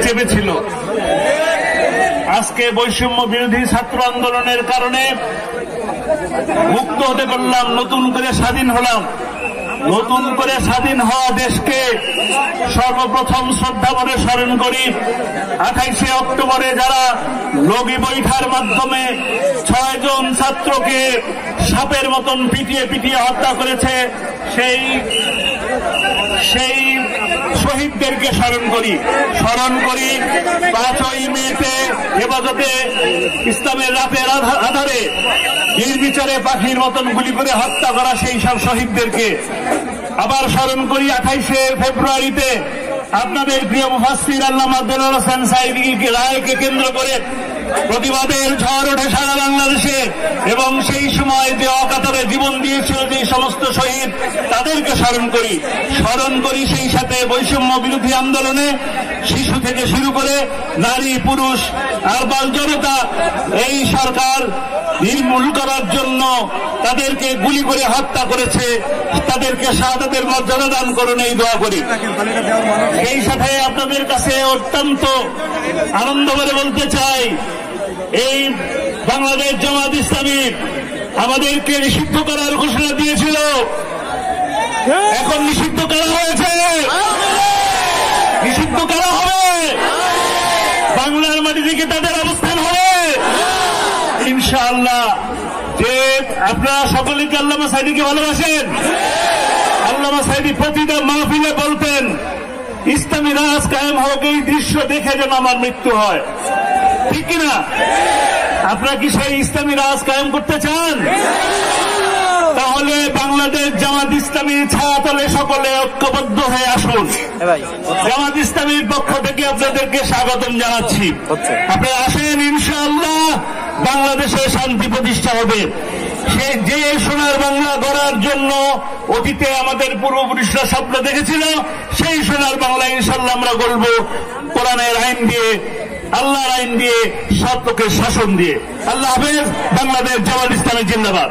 চেপেছিল। আজকে বৈষম্য বিরোধী ছাত্র আন্দোলনের কারণে মুক্ত হতে পারলাম, নতুন করে স্বাধীন হলাম। নতুন করে স্বাধীন হওয়া দেশকে সর্বপ্রথম শ্রদ্ধা করে স্মরণ করি 28শে অক্টোবরে যারা লগি বৈঠার মাধ্যমে 6 জন ছাত্রকে সাপের মতন পিটিয়ে পিটিয়ে হত্যা করেছে, সেই শহীদদেরকে স্মরণ করি। 5ই মেতে হেফাজতে ইসলামের রাতের আধারে নির্বিচারে পাখির মতন গুলি করে হত্যা করা সেই সব শহীদদেরকে আবার স্মরণ করি 28শে ফেব্রুয়ারিতে আপনাদের প্রিয় মুফাসসির আল্লামা দেলোয়ার হোসেন সাঈদীকে রায়কে কেন্দ্র করে প্রতিবাদের ঝড় ওঠে সারা বাংলাদেশে, এবং সেই সময় যে অকাতরে জীবন দিয়েছিল যে সমস্ত শহীদ তাদেরকে স্মরণ করি। সেই সাথে বৈষম্য বিরোধী আন্দোলনে শিশু থেকে শুরু করে নারী পুরুষ আর বাল জনতা এই সরকার নির্মূল করার জন্য তাদেরকে গুলি করে হত্যা করেছে, তাদেরকে শাহাদাতের মর্যাদা দান করুন এই দোয়া করি। সেই সাথে আপনাদের কাছে অত্যন্ত আনন্দ করে বলতে চাই, এই বাংলাদেশ জামাত ইসলামী আমাদেরকে নিষিদ্ধ করার ঘোষণা দিয়েছিল, এখন নিষিদ্ধ করা হয়েছে, নিষিদ্ধ করা হবে, বাংলার মাটি থেকে তাদের অবস্থান হবে ইনশাআল্লাহ। যে আপনারা সকলে কি আল্লামা সাঈদীকে ভালোবাসেন? আল্লামা সাঈদী প্রতিটা মাহফিলে বলতেন ইসলামী রাজ কায়েম হোক, এই দৃশ্য দেখে যেন আমার মৃত্যু হয়, ঠিক কিনা? আপনারা কি সেই ইসলামী রাজ কায়েম করতে চান? তাহলে বাংলাদেশ জামাত ইসলামীর ছায়াতলে সকলে ঐক্যবদ্ধ হয়ে আসুন। জামাত ইসলামীর পক্ষ থেকে আপনাদেরকে স্বাগতম জানাচ্ছি। আপনারা আসেন, ইনশাআল্লাহ বাংলাদেশে শান্তি প্রতিষ্ঠা হবে। যে সোনার বাংলা গড়ার জন্য অতীতে আমাদের পূর্বপুরুষরা স্বপ্ন দেখেছিল, সেই সোনার বাংলা ইনশাআল্লাহ আমরা গড়ব কোরআনের আইন দিয়ে, আল্লাহর আইন দিয়ে, সৎ লোকের শাসন দিয়ে। আল্লাহ হাফেজ। বাংলাদেশ জামাত ইসলামী জিন্দাবাদ।